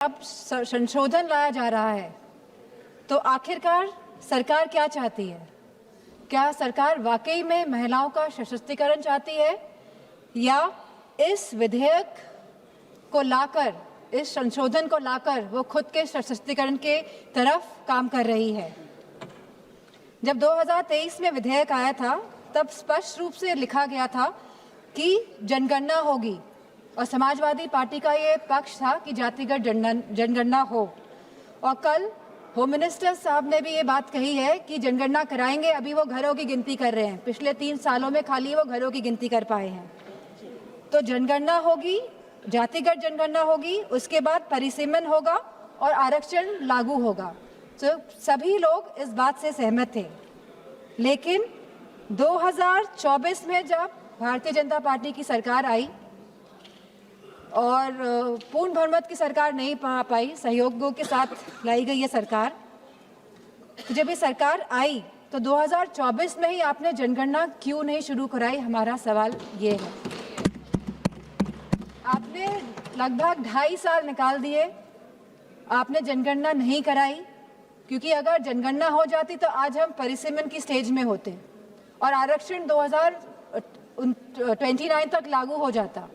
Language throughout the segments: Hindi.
अब संशोधन लाया जा रहा है तो आखिरकार सरकार क्या चाहती है? क्या सरकार वाकई में महिलाओं का सशक्तिकरण चाहती है या इस विधेयक को लाकर, इस संशोधन को लाकर वो खुद के सशक्तिकरण के तरफ काम कर रही है? जब 2023 में विधेयक आया था तब स्पष्ट रूप से लिखा गया था कि जनगणना होगी और समाजवादी पार्टी का ये पक्ष था कि जातिगत जनगणना हो। और कल होम मिनिस्टर साहब ने भी ये बात कही है कि जनगणना कराएंगे, अभी वो घरों की गिनती कर रहे हैं। पिछले 3 सालों में खाली वो घरों की गिनती कर पाए हैं। तो जनगणना होगी, जातिगत जनगणना होगी, उसके बाद परिसीमन होगा और आरक्षण लागू होगा। तो सभी लोग इस बात से सहमत थे। लेकिन 2024 में जब भारतीय जनता पार्टी की सरकार आई और पूर्ण बहुमत की सरकार नहीं पा पाई, सहयोगों के साथ लाई गई ये सरकार, तो जब ये सरकार आई तो 2024 में ही आपने जनगणना क्यों नहीं शुरू कराई? हमारा सवाल ये है। आपने लगभग 2.5 साल निकाल दिए, आपने जनगणना नहीं कराई, क्योंकि अगर जनगणना हो जाती तो आज हम परिसीमन की स्टेज में होते और आरक्षण 2029 तक लागू हो जाता।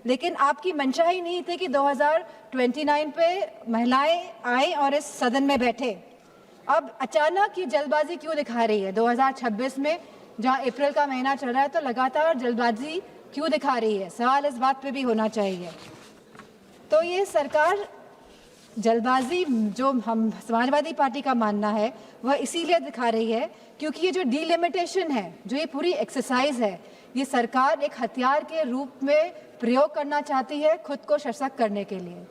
लेकिन आपकी मंशा ही नहीं थी कि 2029 पे महिलाएं आए और इस सदन में बैठे। अब अचानक ये जल्दबाजी क्यों दिखा रही है? 2026 में जहां अप्रैल का महीना चल रहा है तो लगातार जल्दबाजी क्यों दिखा रही है? सवाल इस बात पे भी होना चाहिए। तो ये सरकार जल्दबाजी, जो हम समाजवादी पार्टी का मानना है, वह इसीलिए दिखा रही है क्योंकि ये जो डिलिमिटेशन है, जो ये पूरी एक्सरसाइज है, ये सरकार एक हथियार के रूप में प्रयोग करना चाहती है खुद को सशक्त करने के लिए।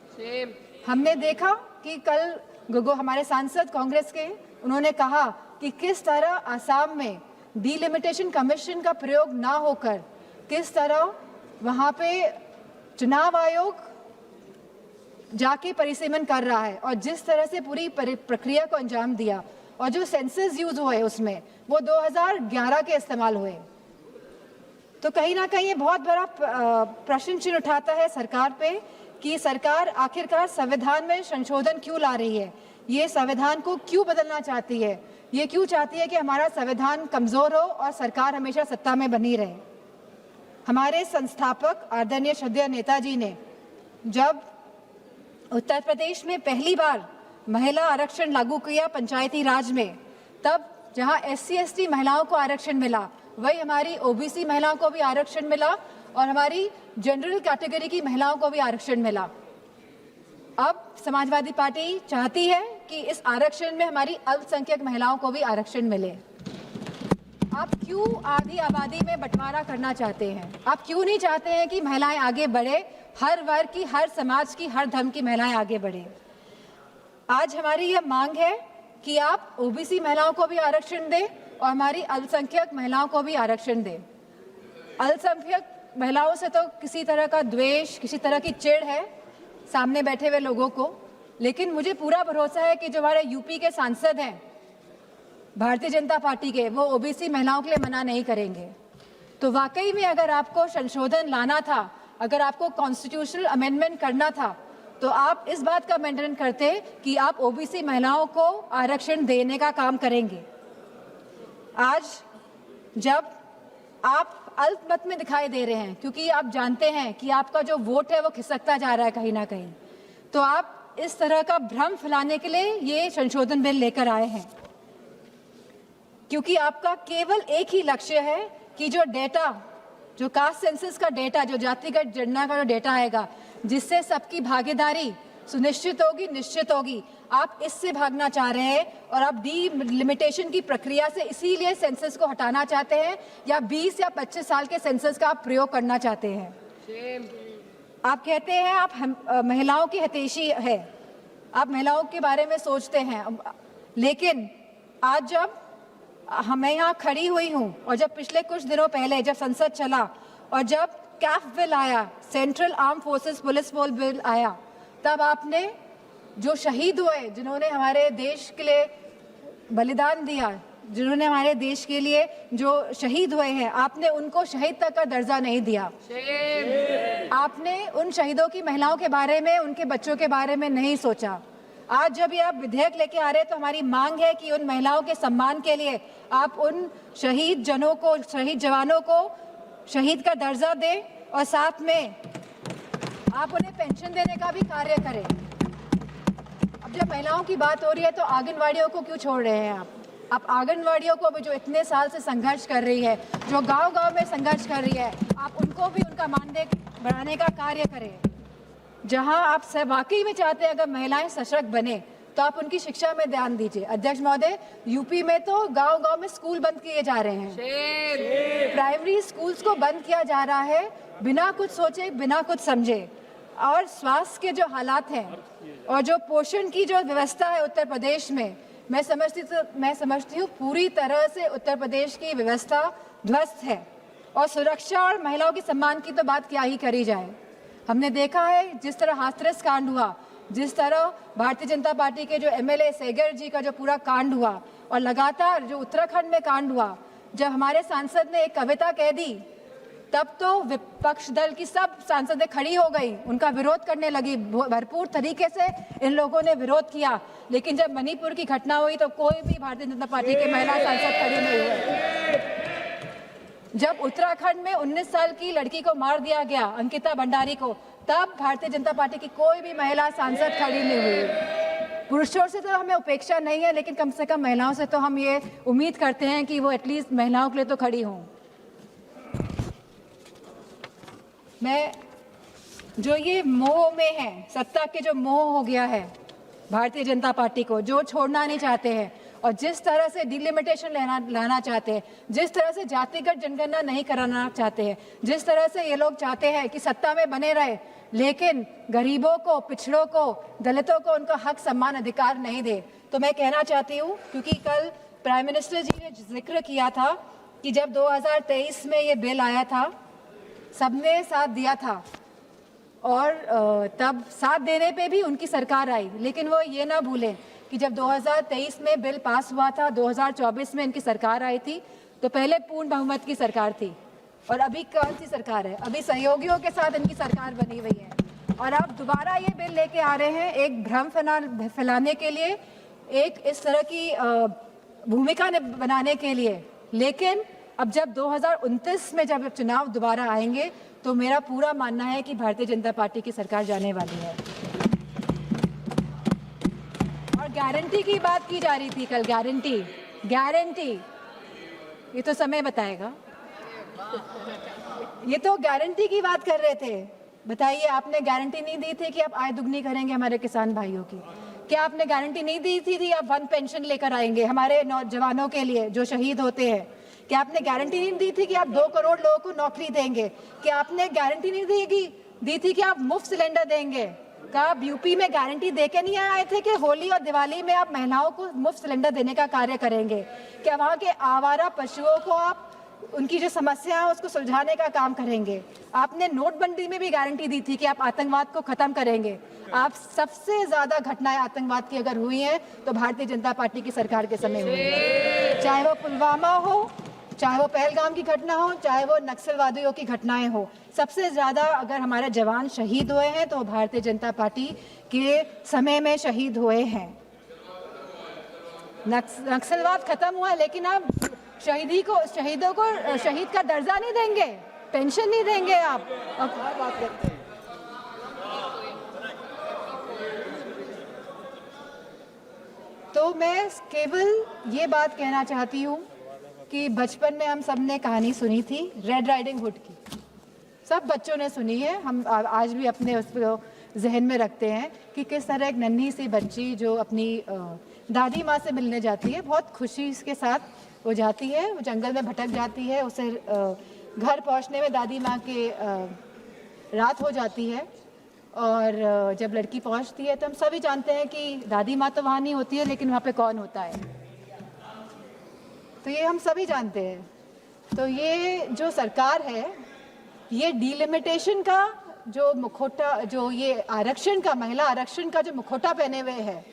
हमने देखा कि कल गोगो हमारे सांसद कांग्रेस के, उन्होंने कहा कि किस तरह आसाम में डिलिमिटेशन कमीशन का प्रयोग ना होकर किस तरह वहाँ पे चुनाव आयोग जाके परिसीमन कर रहा है और जिस तरह से पूरी प्रक्रिया को अंजाम दिया और जो सेंसस यूज हुए उसमें वो 2011 के इस्तेमाल हुए। तो कहीं ना कहीं ये बहुत बड़ा प्रश्न चिन्ह उठाता है सरकार पे कि सरकार आखिरकार संविधान में संशोधन क्यों ला रही है, ये संविधान को क्यों बदलना चाहती है, ये क्यों चाहती है कि हमारा संविधान कमजोर हो और सरकार हमेशा सत्ता में बनी रहे। हमारे संस्थापक आदरणीय श्रद्धेय नेताजी ने जब उत्तर प्रदेश में पहली बार महिला आरक्षण लागू किया पंचायती राज में, तब जहां SC/ST महिलाओं को आरक्षण मिला, वही हमारी OBC महिलाओं को भी आरक्षण मिला और हमारी जनरल कैटेगरी की महिलाओं को भी आरक्षण मिला। अब समाजवादी पार्टी चाहती है कि इस आरक्षण में हमारी अल्पसंख्यक महिलाओं को भी आरक्षण मिले। आप क्यों आधी आबादी में बंटवारा करना चाहते हैं? आप क्यों नहीं चाहते हैं कि महिलाएं आगे बढ़े, हर वर्ग की, हर समाज की, हर धर्म की महिलाएं आगे बढ़े? आज हमारी यह मांग है कि आप OBC महिलाओं को भी आरक्षण दें और हमारी अल्पसंख्यक महिलाओं को भी आरक्षण दें। अल्पसंख्यक महिलाओं से तो किसी तरह का द्वेष, किसी तरह की चिढ़ है सामने बैठे हुए लोगों को, लेकिन मुझे पूरा भरोसा है कि जो हमारे यूपी के सांसद हैं भारतीय जनता पार्टी के, वो OBC महिलाओं के लिए मना नहीं करेंगे। तो वाकई में अगर आपको संशोधन लाना था, अगर आपको कॉन्स्टिट्यूशनल अमेंडमेंट करना था, तो आप इस बात का अमेंडमेंट करते कि आप OBC महिलाओं को आरक्षण देने का काम करेंगे। आज जब आप अल्पमत में दिखाई दे रहे हैं, क्योंकि आप जानते हैं कि आपका जो वोट है वो खिसकता जा रहा है कहीं ना कहीं, तो आप इस तरह का भ्रम फैलाने के लिए ये संशोधन बिल लेकर आए हैं, क्योंकि आपका केवल एक ही लक्ष्य है कि जो डेटा, जो कास्ट सेंसस का डेटा, जो जातिगत जनगणना का जो डेटा आएगा, जिससे सबकी भागीदारी सुनिश्चित होगी, निश्चित होगी, आप इससे भागना चाह रहे हैं और आप डिलिमिटेशन की प्रक्रिया से इसीलिए सेंसस को हटाना चाहते हैं या 20 या 25 साल के सेंसस का आप प्रयोग करना चाहते हैं। आप कहते हैं आप महिलाओं की हितैषी है, आप महिलाओं के बारे में सोचते हैं, लेकिन आज जब मैं यहाँ खड़ी हुई हूँ और जब पिछले कुछ दिनों पहले जब संसद चला और जब कैफ बिल आया, central arm forces police bill आया, तब आपने जो शहीद हुए, जिन्होंने हमारे देश के लिए बलिदान दिया, जिन्होंने हमारे देश के लिए जो शहीद हुए हैं, आपने उनको शहीद तक का दर्जा नहीं दिया। आपने उन शहीदों की महिलाओं के बारे में, उनके बच्चों के बारे में नहीं सोचा। आज जब ये आप विधेयक लेके आ रहे हैं तो हमारी मांग है कि उन महिलाओं के सम्मान के लिए आप उन शहीद जनों को, शहीद जवानों को शहीद का दर्जा दें और साथ में आप उन्हें पेंशन देने का भी कार्य करें। अब जब महिलाओं की बात हो रही है तो आंगनवाड़ियों को क्यों छोड़ रहे हैं आप आंगनवाड़ियों को भी, जो इतने साल से संघर्ष कर रही है, जो गांव-गांव में संघर्ष कर रही है, आप उनको भी उनका मानदेय बढ़ाने का कार्य करें। जहां आप सब वाकई में चाहते हैं अगर महिलाएं सशक्त बने तो आप उनकी शिक्षा में ध्यान दीजिए। अध्यक्ष महोदय, यूपी में तो गांव-गांव में स्कूल बंद किए जा रहे हैं, प्राइमरी स्कूल्स को बंद किया जा रहा है बिना कुछ सोचे, बिना कुछ समझे। और स्वास्थ्य के जो हालात हैं और जो पोषण की जो व्यवस्था है उत्तर प्रदेश में, मैं समझती हूँ पूरी तरह से उत्तर प्रदेश की व्यवस्था ध्वस्त है। और सुरक्षा और महिलाओं के सम्मान की तो बात क्या ही करी जाए। हमने देखा है जिस तरह हाथरस कांड हुआ, जिस तरह भारतीय जनता पार्टी के जो एमएलए सेगर जी का जो पूरा कांड हुआ, और लगातार जो उत्तराखंड में कांड हुआ, जब हमारे सांसद ने एक कविता कह दी तब तो विपक्ष दल की सब सांसदें खड़ी हो गई, उनका विरोध करने लगी। भरपूर तरीके से इन लोगों ने विरोध किया, लेकिन जब मणिपुर की घटना हुई तो कोई भी भारतीय जनता पार्टी के महिला सांसद खड़ी नहीं हुए। जब उत्तराखंड में 19 साल की लड़की को मार दिया गया, अंकिता भंडारी को, तब भारतीय जनता पार्टी की कोई भी महिला सांसद खड़ी नहीं हुई। पुरुषों से तो हमें उपेक्षा नहीं है, लेकिन कम से कम महिलाओं से तो हम ये उम्मीद करते हैं कि वो एटलीस्ट महिलाओं के लिए तो खड़ी हों। मैं जो ये मोह में है, सत्ता के जो मोह हो गया है भारतीय जनता पार्टी को, जो छोड़ना नहीं चाहते हैं, और जिस तरह से डिलिमिटेशन लाना चाहते हैं, जिस तरह से जातिगत जनगणना नहीं कराना चाहते हैं, जिस तरह से ये लोग चाहते हैं कि सत्ता में बने रहे लेकिन गरीबों को, पिछड़ों को, दलितों को उनका हक, सम्मान, अधिकार नहीं दे, तो मैं कहना चाहती हूँ, क्योंकि कल प्राइम मिनिस्टर जी ने जिक्र किया था कि जब 2023 में ये बिल आया था सबने साथ दिया था, और तब साथ देने पे भी उनकी सरकार आई, लेकिन वो ये ना भूलें कि जब 2023 में बिल पास हुआ था, 2024 में इनकी सरकार आई थी, तो पहले पूर्ण बहुमत की सरकार थी, और अभी कौन सी सरकार है? अभी सहयोगियों के साथ इनकी सरकार बनी हुई है, और अब दोबारा ये बिल लेके आ रहे हैं एक भ्रम फैलाने के लिए, एक इस तरह की भूमिका बनाने के लिए। लेकिन अब जब 2029 में जब चुनाव दोबारा आएंगे तो मेरा पूरा मानना है कि भारतीय जनता पार्टी की सरकार जाने वाली है। और गारंटी की बात की जा रही थी कल, गारंटी, ये तो समय बताएगा। ये तो गारंटी की बात कर रहे थे। बताइए, आपने गारंटी नहीं दी थी कि आप आय दुगनी करेंगे हमारे किसान भाइयों की? क्या आपने गारंटी नहीं दी थी आप 1 पेंशन लेकर आएंगे हमारे नौजवानों के लिए जो शहीद होते हैं? क्या आपने गारंटी नहीं दी थी कि आप 2 करोड़ लोगों को नौकरी देंगे? क्या आपने गारंटी नहीं दी थी कि आप मुफ्त सिलेंडर देंगे? क्या आप यूपी में गारंटी देके नहीं आए थे कि होली और दिवाली में आप महिलाओं को मुफ्त सिलेंडर देने का कार्य करेंगे? क्या वहाँ के आवारा पशुओं को आप उनकी जो समस्या है उसको सुलझाने का काम करेंगे? आपने नोटबंदी में भी गारंटी दी थी कि आप आतंकवाद को खत्म करेंगे। आप सबसे ज्यादा घटनाएं आतंकवाद की अगर हुई हैं तो भारतीय जनता पार्टी की सरकार के समय हुई है, चाहे वो पुलवामा हो, चाहे वो पहलगाम की घटना हो, चाहे वो नक्सलवादियों की घटनाएं हो। सबसे ज्यादा अगर हमारे जवान शहीद हुए हैं तो भारतीय जनता पार्टी के समय में शहीद हुए हैं। नक्सलवाद खत्म हुआ, लेकिन अब शहीदों को शहीद का दर्जा नहीं देंगे, पेंशन नहीं देंगे आप। अब बात करते हैं। तो मैं केवल ये बात कहना चाहती हूँ कि बचपन में हम सब ने कहानी सुनी थी रेड राइडिंग हुड की, सब बच्चों ने सुनी है, हम आज भी अपने उसको जहन में रखते हैं कि किस तरह एक नन्ही सी बच्ची जो अपनी दादी माँ से मिलने जाती है, बहुत खुशी के साथ वो जाती है, वो जंगल में भटक जाती है, उसे घर पहुँचने में दादी माँ के रात हो जाती है, और जब लड़की पहुँचती है तो हम सभी जानते हैं कि दादी माँ तो वहाँ नहीं होती है, लेकिन वहाँ पे कौन होता है, तो ये हम सभी जानते हैं। तो ये जो सरकार है, ये डिलिमिटेशन का जो मुखौटा, जो ये आरक्षण का, महिला आरक्षण का जो मुखौटा पहने हुए है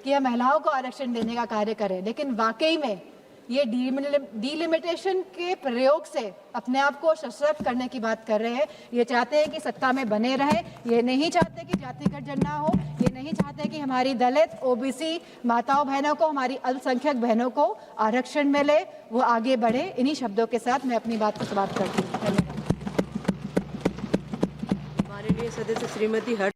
कि हम महिलाओं को आरक्षण देने का कार्य करें, लेकिन वाकई में ये डिलिमिटेशन के प्रयोग से अपने आप को सशक्त करने की बात कर रहे हैं। ये चाहते हैं कि सत्ता में बने रहें, ये नहीं चाहते कि जातिगत जनना हो, ये नहीं चाहते कि हमारी दलित, ओबीसी माताओं बहनों को, हमारी अल्पसंख्यक बहनों को आरक्षण मिले, वो आगे बढ़े। इन्हीं शब्दों के साथ मैं अपनी बात को समाप्त करती हूँ। धन्यवाद। हमारे लिए सदस्य श्रीमती हर्ष